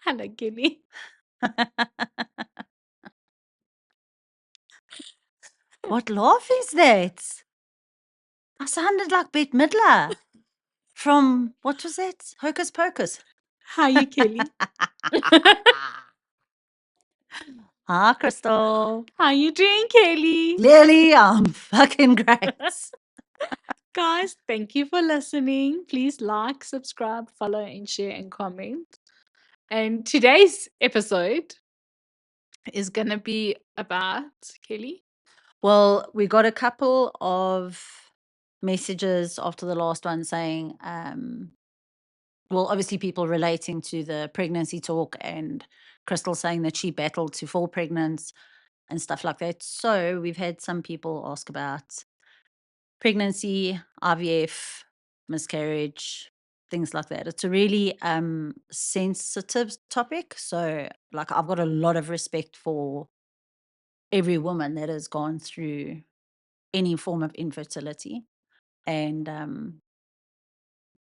Hello, Kelly. What laugh is that? I sounded like Bette Midler from, what was that? Hocus Pocus. How you, Kelly? Hi, Kristal. How you doing, Kelly? Clearly, I'm fucking great. Guys, thank you for listening. Please like, subscribe, follow, and share and comment. And today's episode is going to be about Kelly. Well, we got a couple of messages after the last one saying, well, obviously people relating to the pregnancy talk and Kristal saying that she battled to fall pregnant and stuff like that. So we've had some people ask about pregnancy, IVF, miscarriage, things like that. It's a really sensitive topic. So like I've got a lot of respect for every woman that has gone through any form of infertility. And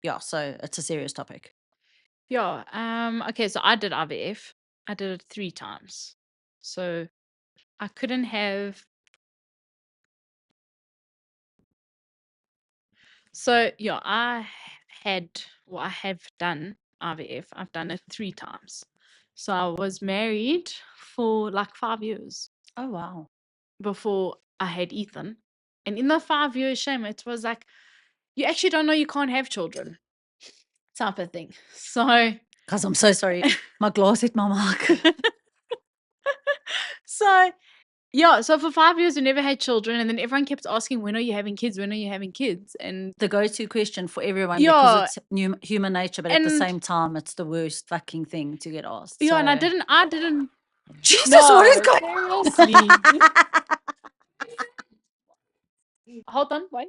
yeah, so it's a serious topic. Yeah. Okay, so I did IVF. I did it 3 times. So I couldn't have. So yeah, I have done IVF. I've done it 3 times. So I was married for like 5 years Oh wow. before I had Ethan. And in the 5 years, shame, it was like you actually don't know you can't have children type of thing. So Because I'm so sorry. My glass hit my mic. so yeah, so for 5 years we never had children, and then everyone kept asking, "When are you having kids? When are you having kids?" And The go-to question for everyone yeah, because it's human nature, but at the and same time, it's the worst fucking thing to get asked. yeah, and I So didn't. Jesus, what is No, going seriously. on? Hold on, wait.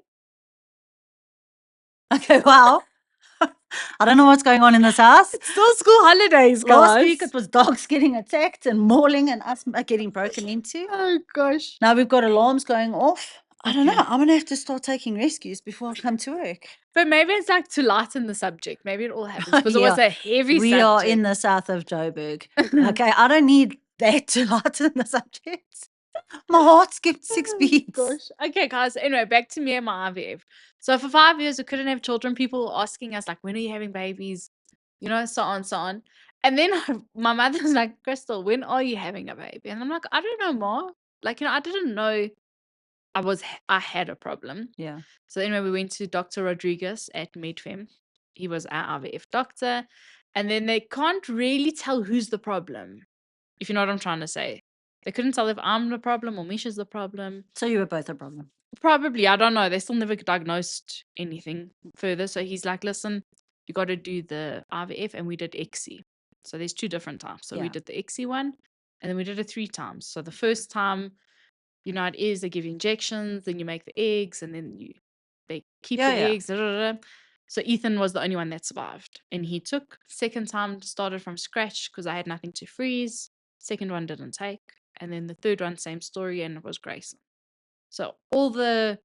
Okay, wow. I don't know what's going on in this house. It's still school holidays, Last guys. week it was dogs getting attacked and mauling and us getting broken into. Oh gosh. Now we've got alarms going off. I don't know. Okay. I'm gonna have to start taking rescues before I come to work. But maybe it's like to lighten the subject. Maybe it all happens because it was Yeah, a heavy we subject. are in the south of Joburg. Okay, I don't need that to lighten the subject. My heart skipped 6 beats. Gosh. Okay, guys. Anyway, back to me and my IVF. So for 5 years, we couldn't have children. People were asking us, like, when are you having babies? You know, so on, so on. And then my mother was like, Kristal, when are you having a baby? And I'm like, I don't know, Ma. Like, I didn't know I had a problem. Yeah. So anyway, we went to Dr. Rodriguez at MedFem. He was our IVF doctor. And then they can't really tell who's the problem, if you know what I'm trying to say. They couldn't tell if I'm the problem or Misha's the problem. So you were both a problem. Probably, I don't know. They still never diagnosed anything further. So he's like, listen, you got to do the IVF, and we did XC. So there's 2 different times. So we Yeah. did the XC one, and then we did it 3 times. So the first time, you know, it is they give you injections, then you make the eggs, and then they keep the Yeah. eggs. Da, da, da. So Ethan was the only one that survived, and he took. Second time started from scratch because I had nothing to freeze. Second one didn't take, and then the third one same story, and it was Grayson. So all the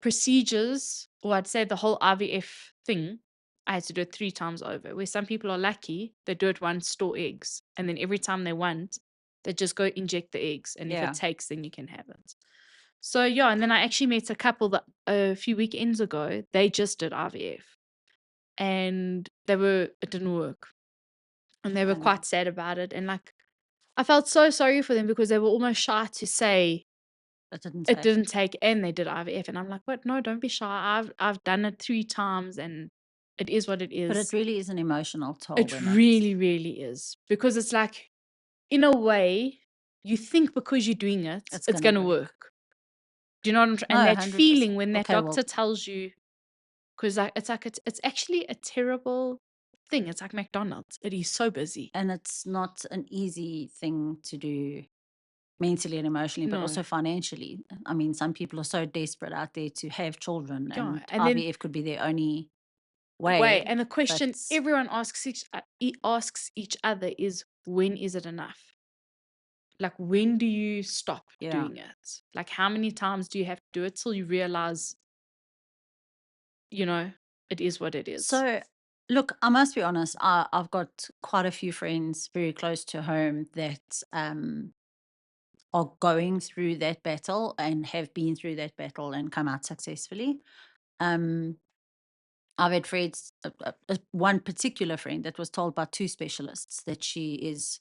procedures, or I'd say the whole IVF thing, I had to do it 3 times over. Where some people are lucky, they do it once, store eggs, and then every time they want, they just go inject the eggs, and if Yeah. it takes, then you can have it. So yeah, and then I actually met a couple that a few weekends ago, they just did IVF, and it didn't work, and they were I know. quite sad about it, and like I felt so sorry for them because they were almost shy to say It didn't it take. didn't take, and they did IVF, and I'm like, what? No, don't be shy. I've done it 3 times, and it is what it But it is. really is an emotional toll. It really, really is, because it's like, in a way, you think because you're doing it, it's gonna work. Do you know what I'm trying? No, And that 100%. feeling when that Okay, well, doctor tells you, because it's actually a terrible thing. It's like McDonald's. It is so busy. and it's not an easy thing to do mentally and emotionally, but No. also financially. I mean, some people are so desperate out there to have children, Yeah, and and then IVF could be their only way. and the question but everyone asks each other is, when is it enough? Like, when do you stop Yeah. doing it? Like, how many times do you have to do it till you realize, you know, it is what it is? So Look, I must be honest, I've got quite a few friends very close to home that are going through that battle and have been through that battle and come out successfully. Um, I've had friends, one particular friend that was told by two specialists that she is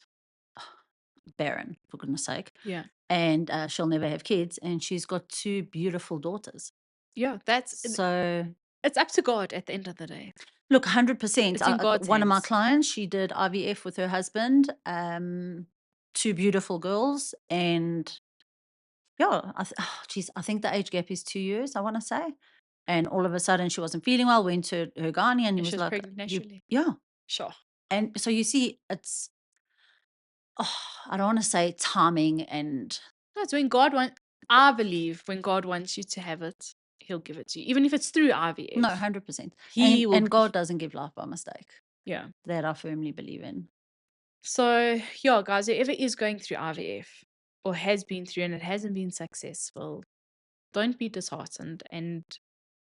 barren, for goodness sake, Yeah. and she'll never have kids, and she's got two beautiful daughters. Yeah, So, it's up to God at the end of the day. look, 100%. It's in God's One of my hands. clients, she did IVF with her husband, two beautiful girls, and yeah, I think the age gap is 2 years, I wanna say, and all of a sudden she wasn't feeling well, went to her gynae, and he And she was was like, pregnant "You." naturally. Yeah, Sure. and so you see, it's I don't wanna say timing and That's when God wants, I believe when God wants you to have it, he'll give it to you. Even if it's through IVF. no, 100%, He will and God doesn't give life by mistake. Yeah. That I firmly believe in. So yeah, guys, whoever is going through IVF or has been through and it hasn't been successful, don't be disheartened. And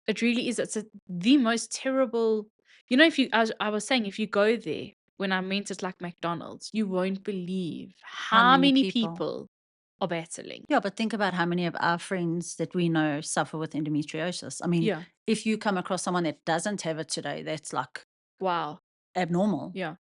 it really is. The most terrible. If you, as I was saying, if you go there, when I meant it like McDonald's, you won't believe How how many many people? people are battling. Yeah, but think about how many of our friends that we know suffer with endometriosis. I mean, Yeah. if you come across someone that doesn't have it today, that's like Wow. abnormal. Yeah.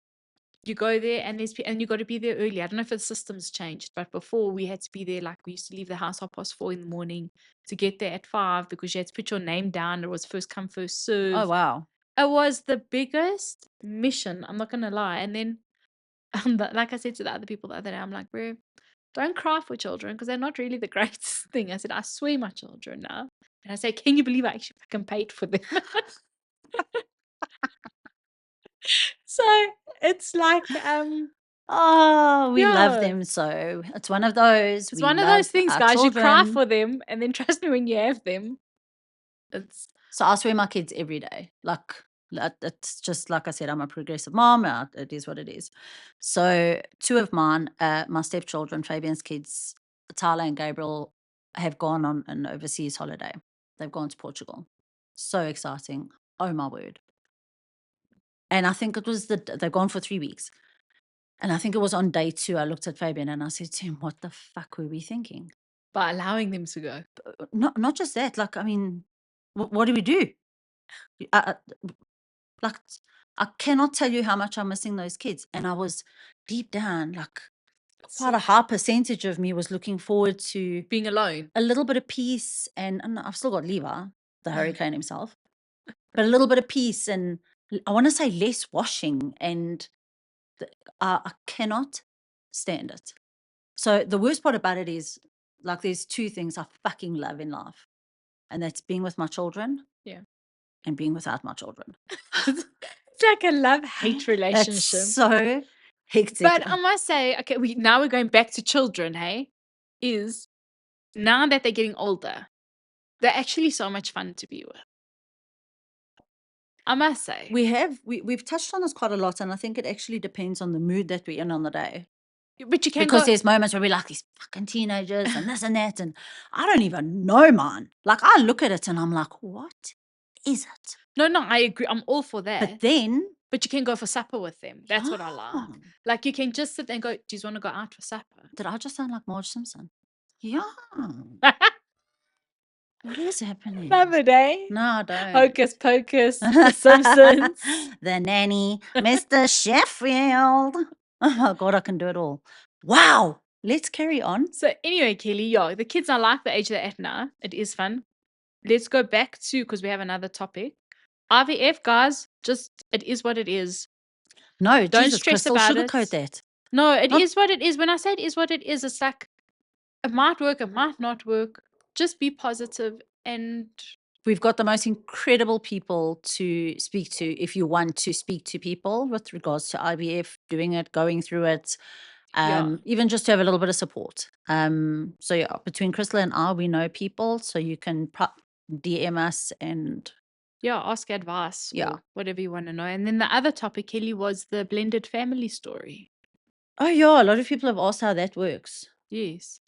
You go there and and you got to be there early. I don't know if the system's changed, but before we had to be there, like we used to leave the house 4:30 in the morning to get there at 5 because you had to put your name down. It was first come, first Oh, serve. wow. It was the biggest mission. I'm not gonna lie. And then, like I said to the other people the other day, I'm like, bro, don't cry for children because they're not really the greatest thing. I said, I swear my children now. And I say, can you believe I actually fucking paid for them? So it's like, Oh, we love yeah. them so. It's one of those. It's We one of those love things, our guys. You cry children. for them, and then trust me when you have them. It's So I swear my kids every day. Like, it's just like I said, I'm a progressive mom. It is what it is. So two of mine, my stepchildren, Fabian's kids, Tyler and Gabriel, have gone on an overseas holiday. They've gone to Portugal. So exciting. Oh my word. And I think it was they've gone for 3 weeks. And I think it was on day 2, I looked at Fabian and I said to him, what the fuck were we thinking? by allowing them to go. Not just that. Like, I mean, what do we do? I, Like, I cannot tell you how much I'm missing those kids. And I was deep down, like, quite a high percentage of me was looking forward to Being alone. a little bit of peace. And I've still got Levi, the hurricane himself, but a little bit of peace. And I want to say less washing. And I cannot stand it. So the worst part about it is, like, there's two things I fucking love in life. And that's being with my children. Yeah. And being without my children. It's like a love-hate It's relationship. so hectic. But I must say, okay, now we're going back to children, hey? Is now that they're getting older, they're actually so much fun to be with. I must say. We've touched on this quite a lot, and I think it actually depends on the mood that we're in on the day. But you can Because go. there's moments where we're like these fucking teenagers and this and that, and I don't even know mine. Like, I look at it and I'm like, what is it? No, I agree. I'm all for that. But then, But you can go for supper with them. That's what I like. yeah. Like you can just sit there and go, do you want to go out for supper? Did I just sound like Marge Simpson? Yeah. What is happening? Another day. No, I don't. Hocus Pocus, The Simpsons. The Nanny, Mr. Sheffield. Oh my God, I can do it all. Wow. Let's carry on. So anyway, Kelly, yeah, the kids are like the age they're at now. It is fun. Let's go back to, because we have another topic. IVF, guys, just it is what it is. No, Don't Jesus, stress Kristal, about sugarcoat it. that. No, it is what it is. When I say it is what it is, it's like it might work, it might not work. Just be positive and We've got the most incredible people to speak to if you want to speak to people with regards to IVF, doing it, going through it, yeah. even just to have a little bit of support. So yeah, between Kristal and I, we know people, so you can DM us and Yeah, ask advice Yeah. or whatever you want to know. And then the other topic, Kelly, was the blended family story. oh yeah, a lot of people have asked how that works. Yes.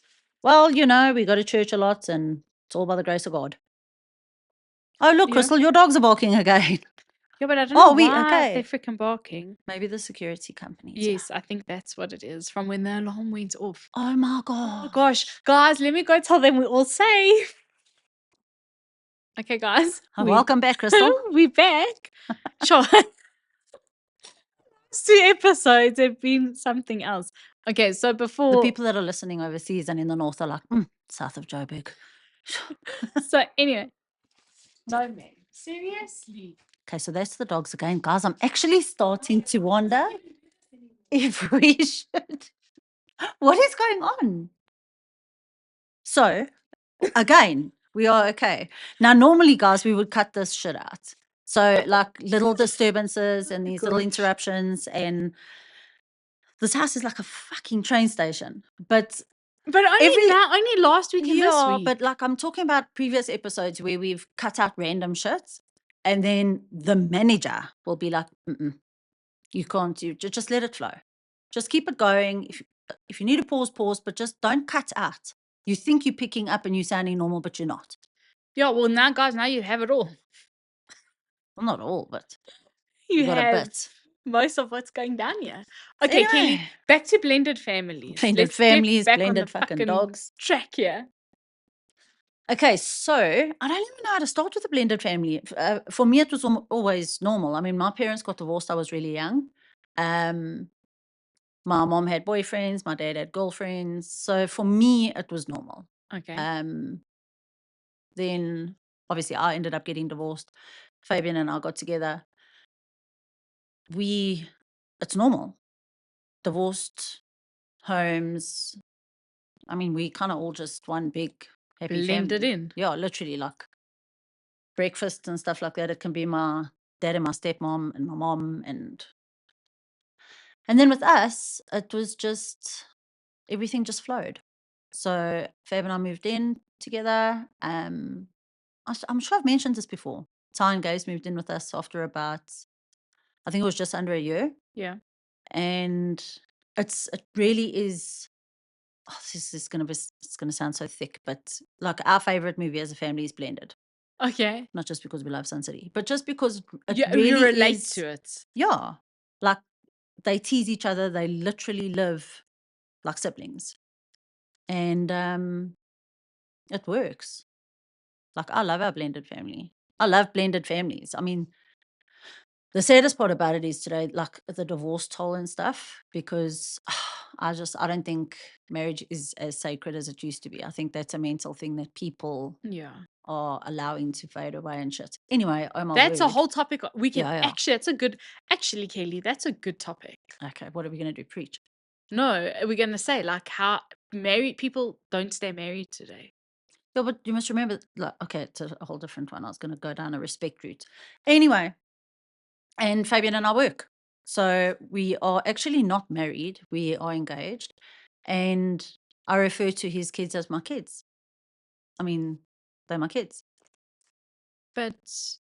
Well, we go to church a lot and it's all by the grace of God. Oh, look, Yeah. Kristal, your dogs are barking again. Yeah, but I don't know Oh, why they're okay. freaking barking. Maybe the security companies. Yes, I think that's what it is from when the alarm went off. Oh my Oh god. gosh, guys, let me go tell them we're all safe. Okay, guys, Welcome back, Kristal. we back. Sure. Last 2 episodes have been something else. Okay, so The before people that are listening overseas and in the north are like, south of Joburg. so anyway. No man. Seriously. Okay, so that's the dogs again. Guys, I'm actually starting to wonder if we should. What is going on? So, again, we are okay. Now, normally, guys, we would cut this shit out. So, like little disturbances and these little Gosh. interruptions, and this house is like a fucking train station. But But only last week and this yeah, week. but like I'm talking about previous episodes where we've cut out random shit, and then the manager will be like, you can't do, just let it flow. Just keep it going. If you need to pause, but just don't cut out. You think you're picking up and you're sounding normal, but you're not. Yeah, well now guys, now you have it all. Well, not all, but You got a have bit. most of what's going down here. Okay, Kelly, Anyway, back to blended families. blended Let's families, get back on the blended fucking fucking dogs. track here. Okay, so I don't even know how to start with a blended family. For me, it was always normal. I mean, my parents got divorced. I was really young. My mom had boyfriends. My dad had girlfriends. So for me, it was normal. Okay. Then obviously I ended up getting divorced. Fabian and I got together. It's normal. Divorced homes. I mean, we kind of all just one big happy Blended family. in. Yeah, literally like breakfast and stuff like that. It can be my dad and my stepmom and my mom and then with us, it was just everything just flowed. So Fab and I moved in together. I'm sure I've mentioned this before. Ty and Gaze moved in with us after about, I think it was just under a year. Yeah. And it really is. Oh, this is it's gonna sound so thick, but like our favorite movie as a family is Blended. Okay. Not just because we love Sun City, but just because it Yeah, you really relate is. to it. Yeah, like they tease each other. They literally live like siblings, and it works. Like I love our blended family. I love blended families. I mean, the saddest part about it is today, like the divorce toll and stuff, because I don't think marriage is as sacred as it used to be. I think that's a mental thing that people Yeah. are allowing to fade away and shit. Anyway, oh my That's a word. whole topic. We can Yeah. actually, Kaylee, that's a good topic. Okay, what are we gonna do? Preach. No, we're gonna say like how married people don't stay married today. Yeah, but you must remember, like, okay, it's a whole different one. I was gonna go down a respect route. Anyway, and Fabian and I work. So we are actually not married. We are engaged. And I refer to his kids as my kids. I mean, they're my kids. But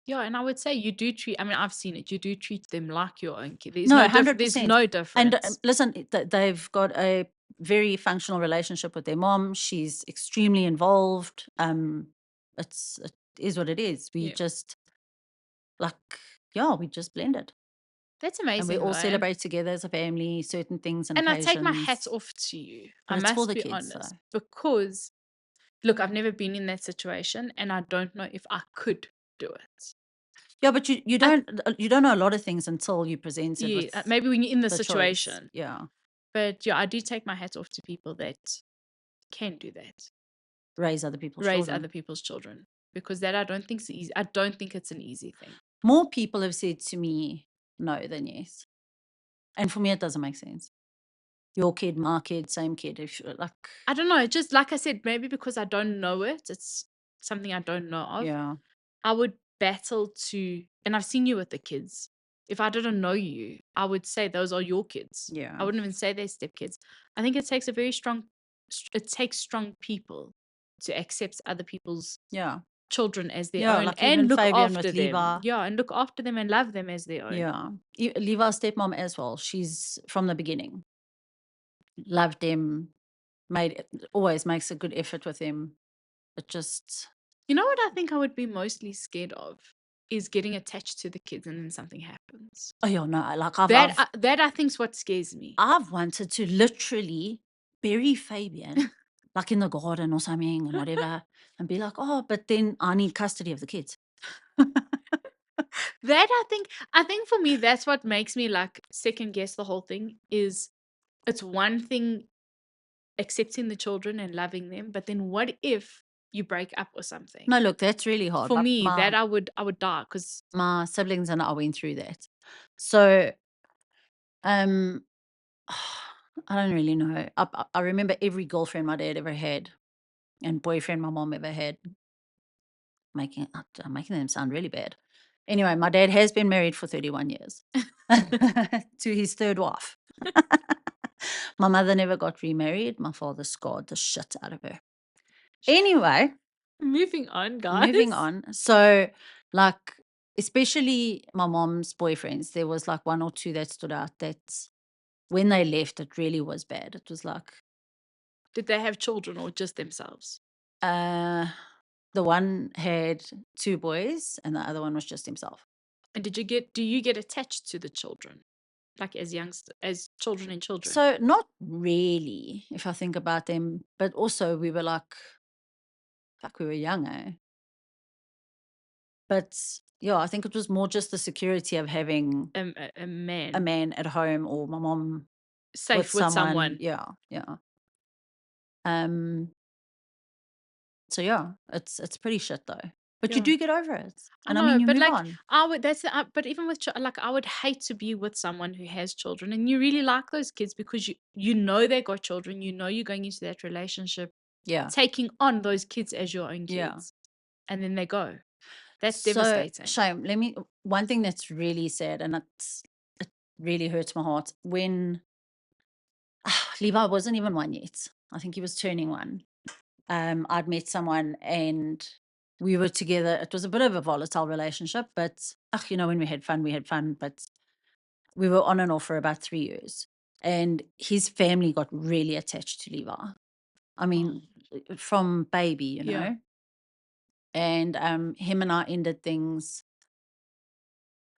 yeah, and I would say you do treat. I mean, I've seen it. You do treat them like your own kid. No, There's 100%. no And difference. listen, they've got a very functional relationship with their mom. She's extremely involved. It is what it is. We Yeah. just like, we just blended. That's And we amazing, all though. celebrate together as a family, certain things and And I occasions. take my hat off to you. But I it's for must the be kids, honest, so. because look, I've never been in that situation, and I don't know if I could do it. Yeah, but you don't know a lot of things until you present it Yeah, with maybe when you're in the the choice. situation. Yeah. But yeah, I do take my hat off to people that can do that. Raise other people's Raise children. other people's children. Because that I don't think is easy. I don't think it's an easy thing. More people have said to me no than yes. And for me, it doesn't make sense. Your kid, my kid, same kid. If like, I don't know. Just like I said, maybe because I don't know it. It's something I don't know of. yeah, I would battle to, and I've seen you with the kids. If I didn't know you, I would say those are your kids. yeah, I wouldn't even say they're stepkids. I think it takes a very strong, it takes strong people to accept other people's yeah, children as their yeah. own Like and even look Fabian after with them. Levi. Yeah, and look after them and love them as their own. Yeah, Levi's stepmom as well. She's from the beginning loved him, always makes a good effort with him. It just You know what I think I would be mostly scared of? is getting attached to the kids and then something happens. Oh, yeah, no, like That I think is what scares me. I've wanted to literally bury Fabian, like in the garden or something and whatever, and be like, oh, but then I need custody of the kids. That I think for me, that's what makes me like second guess the whole thing is it's one thing accepting the children and loving them, but then what if you break up or something? No, look, that's really hard. For me, My, that I would die because my siblings and I went through that. So, um, I don't really know. I remember every girlfriend my dad ever had and boyfriend my mom ever had. I'm making them sound really bad. Anyway, my dad has been married for 31 years to his third wife. My mother never got remarried. My father scarred the shit out of her. Anyway, moving on, guys. moving on. So, like, especially my mom's boyfriends, there was like one or two that stood out that when they left, it really was bad. It was like, Did they have children or just themselves? the one had 2 boys and the other one was just himself. And do you get attached to the children? Like as children and children? So not really, if I think about them, but also we were like, fuck, we were young, eh? But yeah, I think it was more just the security of having A man. a man at home or my mom Safe with someone. Yeah, yeah. So yeah, it's pretty shit though. But you Yeah. do get over it. I And know, I mean, you but move like on. but even with like I would hate to be with someone who has children and you really like those kids because you know they got children, you know you're going into that relationship Yeah. taking on those kids as your own kids. Yeah. And then they go. That's So, devastating. shame. One thing that's really sad and it really hurts my heart when Levi wasn't even 1 yet. I think he was turning 1. I'd met someone and we were together. It was a bit of a volatile relationship, but when we had fun, we had fun. But we were on and off for about 3 years. And his family got really attached to Levi. I mean, from baby, Yeah. And him and I ended things,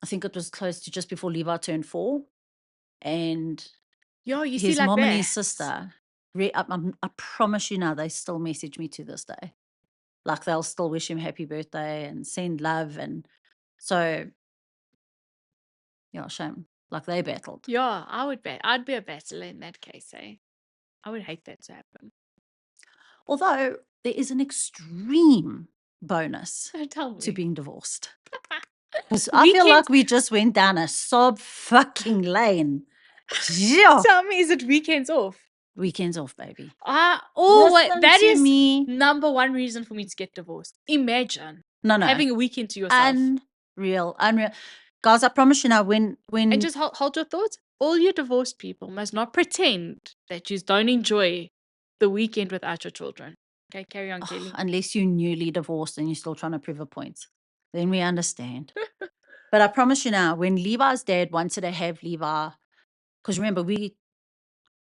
I think it was close to just before Levi turned 4. And Yo, you see his like mom and his that. sister, I promise you now, they still message me to this day. Like they'll still wish him happy birthday and send love. And so, yeah, shame. Like they battled. Yeah, I'd be a battler in that case, eh? I would hate that to happen. Although there is an extreme bonus Tell to me. being divorced. Because I feel like we just went down a sob fucking lane. Yeah. Tell me, is it weekends off? Weekends off, baby. That Listen to is me. number one reason for me to get divorced. Imagine No. having a weekend to yourself. Unreal. Guys, I promise you now, when And just hold your thoughts. All you divorced people must not pretend that you don't enjoy the weekend without your children. Okay, carry on, Kelly. unless you're newly divorced and you're still trying to prove a point, then we understand. But I promise you now, when Levi's dad wanted to have Levi, because remember, we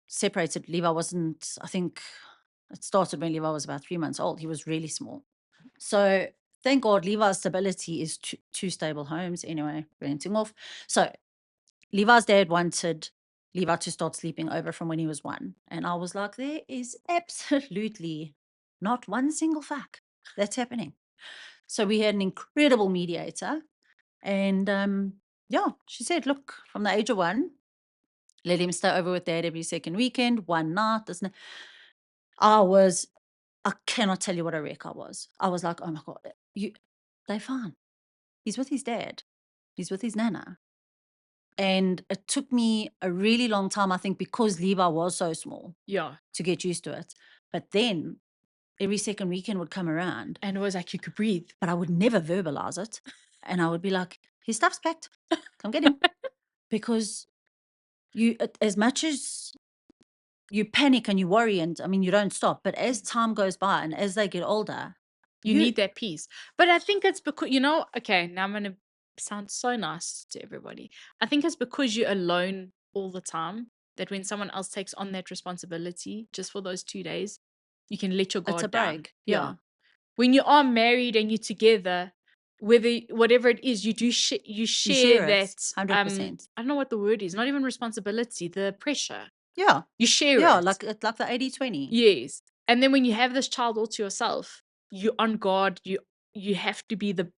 separated. Levi wasn't, I think it started when Levi was about 3 months old. He was really small. So thank God Levi's stability is 2 stable homes. Anyway, renting off. So Levi's dad wanted Levi to start sleeping over from when he was 1. And I was like, there is absolutely not one single fuck that's happening. So we had an incredible mediator. And yeah, she said, look, from the age of 1, let him stay over with dad every second weekend, one night. I cannot tell you what a wreck I was. I was like, oh my God, they're fine. He's with his dad. He's with his nana. And it took me a really long time, I think, because Levi was so small. Yeah. To get used to it. But then every second weekend would come around. And it was like you could breathe. But I would never verbalize it. And I would be like, his stuff's packed. Come get him. Because as much as you panic and you worry and I mean, you don't stop. But as time goes by and as they get older, you need that peace. But I think it's because, okay, now I'm going to sound so nice to everybody. I think it's because you're alone all the time that when someone else takes on that responsibility just for those 2 days, you can let your guard it's a down. break. Yeah. When you are married and you're together, whatever it is, you You share share it, that, 100%. I don't know what the word is, not even responsibility, the pressure. Yeah. You share Yeah, it. like the 80/20. Yes. And then when you have this child all to yourself, you're on guard, you have to be the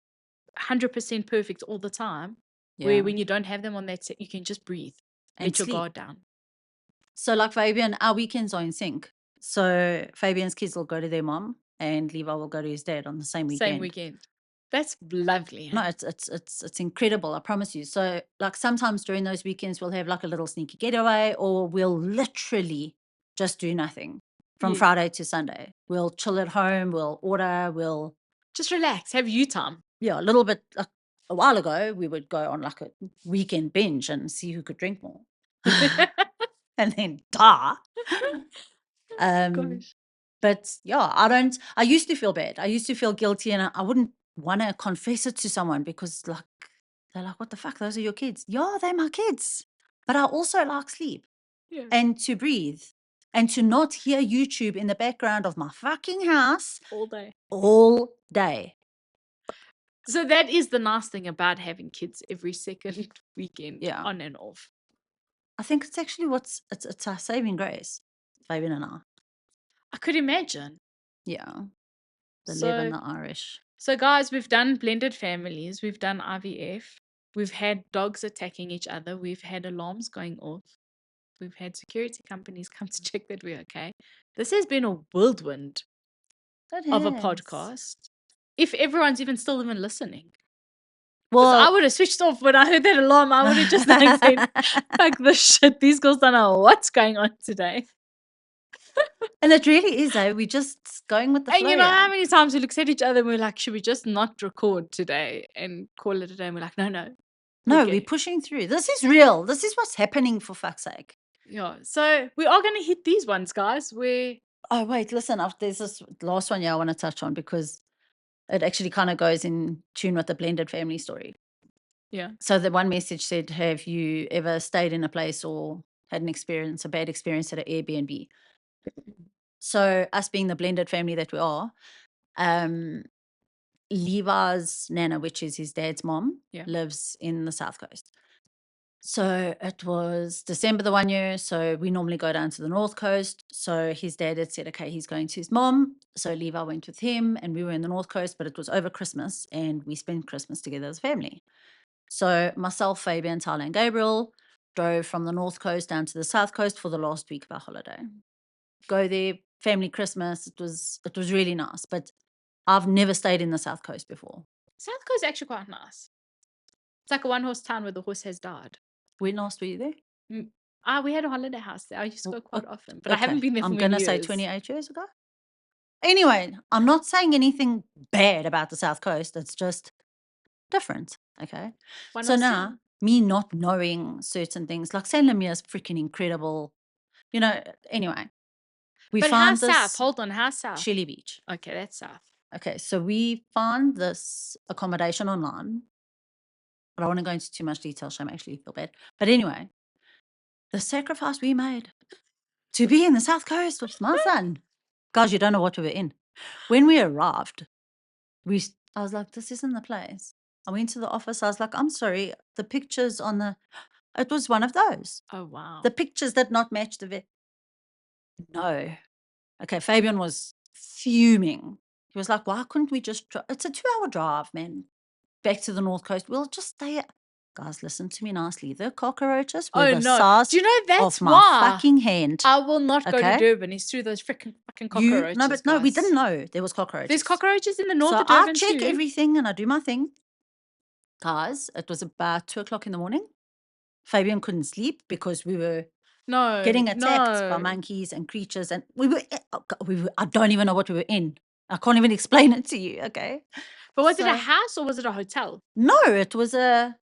100% perfect all the time, where Yeah. when you don't have them on that set, you can just breathe, And let your sleep. guard down. So like Fabian, our weekends are in sync. So Fabian's kids will go to their mom and Levi will go to his dad on the same Same weekend. weekend. That's lovely, No, hey? it's incredible, I promise you. So like sometimes during those weekends we'll have like a little sneaky getaway, or we'll literally just do nothing from Yeah. Friday to Sunday. We'll chill at home, we'll order, we'll Just relax, have you time. a little bit like a while ago we would go on like a weekend binge and see who could drink more. And then Um Gosh. But yeah, I used to feel bad. I used to feel guilty, and I wouldn't want to confess it to someone because like they're like, what the fuck? Those are your kids. Yeah, they're my kids. But I also like sleep Yeah. and to breathe and to not hear YouTube in the background of my fucking house All day. all day. So that is the nice thing about having kids every second weekend, Yeah. on and off. I think it's actually it's our saving grace, Fabian and I. I could imagine. Yeah. The Lev and So the Irish. so guys, we've done blended families, we've done IVF, we've had dogs attacking each other, we've had alarms going off, we've had security companies come to check that we're okay. This has been a whirlwind That of a has. podcast. If everyone's even listening. Because I Well, would have switched off when I heard that alarm. I would have just like said, fuck this shit. These girls don't know what's going on today. and it really is, eh? We're just going with the And flow. you know Yeah. how many times we looked at each other and we're like, should we just not record today and call it a day? And we're like, no, we're No, we're getting. pushing through. This is real. This is what's happening, for fuck's sake. Yeah. So we are going to hit these ones, guys. Oh, wait, listen, there's this last one, I want to touch on because it actually kind of goes in tune with the blended family story. Yeah. So the one message said, have you ever stayed in a place or had a bad experience at an Airbnb? So us being the blended family that we are, um, Levi's nana, which is his dad's mom, Yeah. lives in the South Coast. So it was December the one year. So we normally go down to the North Coast. So his dad had said, okay, he's going to his mom. So Levi went with him and we were in the North Coast, but it was over Christmas and we spent Christmas together as a family. So myself, Fabian, Tyler, and Gabriel drove from the North Coast down to the South Coast for the last week of our holiday. Go there, family Christmas. It was really nice, but I've never stayed in the South Coast before. South Coast is actually quite nice. It's like a one-horse town where the horse has died. When last were you there? We had a holiday house there. I used to go quite often, but I haven't Okay, been there for I'm many gonna say years. 28 years ago. Anyway, I'm not saying anything bad about the South Coast. It's just different. Okay. So now, me not knowing certain things, like Saint Lemire is freaking incredible. You know, anyway, we But how found south? this Hold on, how south? Shelley Beach. Okay, that's south. Okay, so we found this accommodation online. I don't want to go into too much detail, so I actually feel bad. But anyway, the sacrifice we made to be in the South Coast with my son. Guys, you don't know what we were in. When we arrived, I was like, this isn't the place. I went to the office. I was like, I'm sorry. The pictures on it was one of those. Oh, wow. The pictures did not match the No. Okay. Fabian was fuming. He was like, why couldn't we just, it's a 2-hour drive, man, back to the North Coast. We'll just stay Guys, listen to me nicely. The cockroaches were Oh, the no. size Do you know that's of my why fucking hand. I will not go to Okay. Durban? It's through those freaking fucking cockroaches, No, we guys. didn't know there was cockroaches. There's cockroaches in the north So of I Durban check too. everything and I do my thing. Guys, it was about 2 o'clock in the morning. Fabian couldn't sleep because we were No, getting attacked by no. monkeys and creatures, and I don't even know what we were in. I can't even explain it to you. Okay. But was it a So- house or was it a hotel? No, it was Or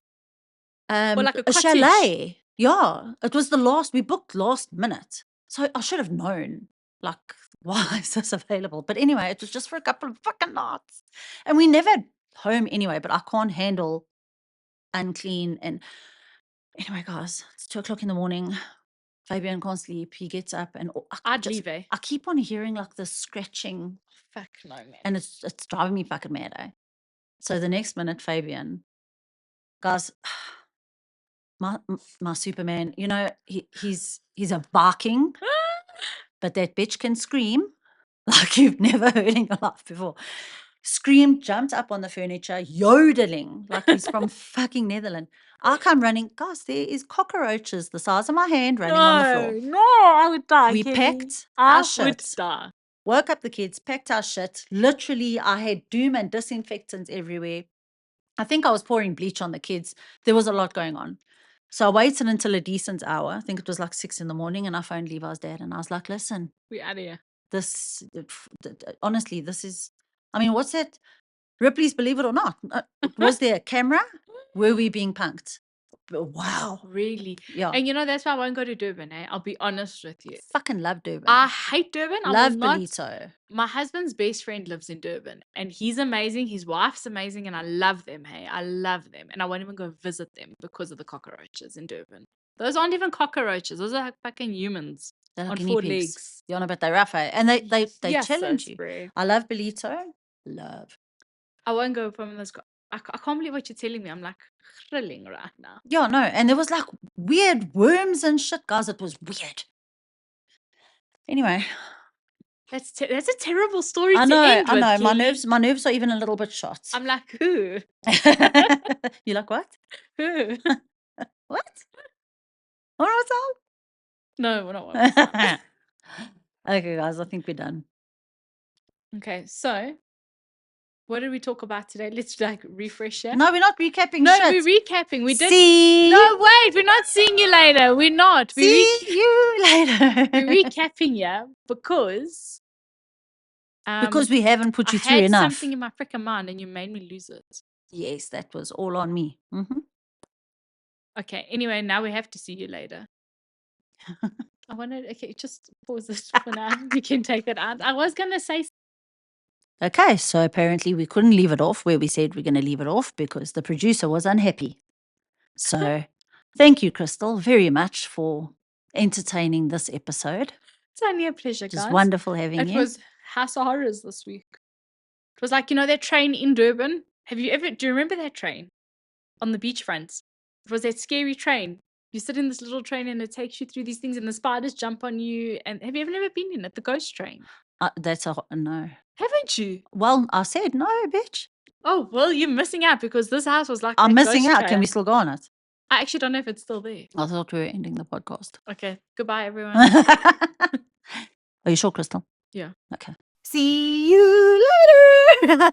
like a cottage? chalet. Yeah, it was we booked last minute. So I should have known, like, why is this available? But anyway, it was just for a couple of fucking nights. And we never home anyway, but I can't handle unclean. And anyway, guys, it's 2 o'clock in the morning. Fabian can't sleep. He gets up and I'd leave, eh? I keep on hearing like the scratching Fuck no, man. and it's driving me fucking mad, eh? So the next minute, Fabian, guys, my Superman, you know, he's a barking, but that bitch can scream like you've never heard in your life before. Screamed, jumped up on the furniture, yodeling like he's from fucking Netherland. I come running, guys, there is cockroaches the size of my hand running on the floor. No, I would die. We Kenny. packed I our would shit, die. woke up the kids, packed our shit. Literally, I had doom and disinfectants everywhere. I think I was pouring bleach on the kids. There was a lot going on. So I waited until a decent hour. I think it was like 6 in the morning, and I phoned Levi's dad, and I was like, listen, We out of here. this, honestly, this is, I mean, what's that? Ripley's Believe It or Not. Was there a camera? Were we being punked? Wow. Really? Yeah. And you know, that's why I won't go to Durban, eh? I'll be honest with you. Fucking love Durban. I hate Durban. I love will not. Belito. My husband's best friend lives in Durban, and he's amazing. His wife's amazing, and I love them, hey? I love them. And I won't even go visit them because of the cockroaches in Durban. Those aren't even cockroaches. Those are like fucking humans They're on like guinea 4 pigs. legs. You know, but they're rough, eh? And they Yes, challenge sis, you. bro. I love Belito. Love. I won't go from those. I can't believe what you're telling me. I'm like thrilling right now. Yeah, no. And there was like weird worms and shit. Guys, it was weird. Anyway. That's a terrible story I to know, end I with, know. Kelly. My nerves are even a little bit shot. I'm like, who? You like what? Who? What? What was that? No, we're not. Okay, guys, I think we're done. Okay, so what did we talk about today? Let's like refresh it. No, we're not recapping No, shit. we're recapping. We did. See No, wait, we're not seeing you later. We're not. See you later. We're recapping you because Because we haven't put I you through had enough. something in my freaking mind and you made me lose it. Yes, that was all on me. Okay, anyway, now we have to see you later. I wanted, okay, just pause this for now. You can take it out. I was going to say. Okay, so apparently we couldn't leave it off where we said we're going to leave it off because the producer was unhappy. So thank you, Kristal, very much for entertaining this episode. It's only a pleasure, guys. It's wonderful having you. It was House of Horrors this week. It was like, you know, that train in Durban. Do you remember that train on the beachfront? It was that scary train. You sit in this little train and it takes you through these things and the spiders jump on you. And have you ever never been in it? The ghost train. That's a no. Haven't you? Well, I said no, bitch. Oh, well, you're missing out because this house was like I'm that missing ghost out. train. Can we still go on it? I actually don't know if it's still there. I thought we were ending the podcast. Okay. Goodbye, everyone. Are you sure, Kristal? Yeah. Okay. See you later.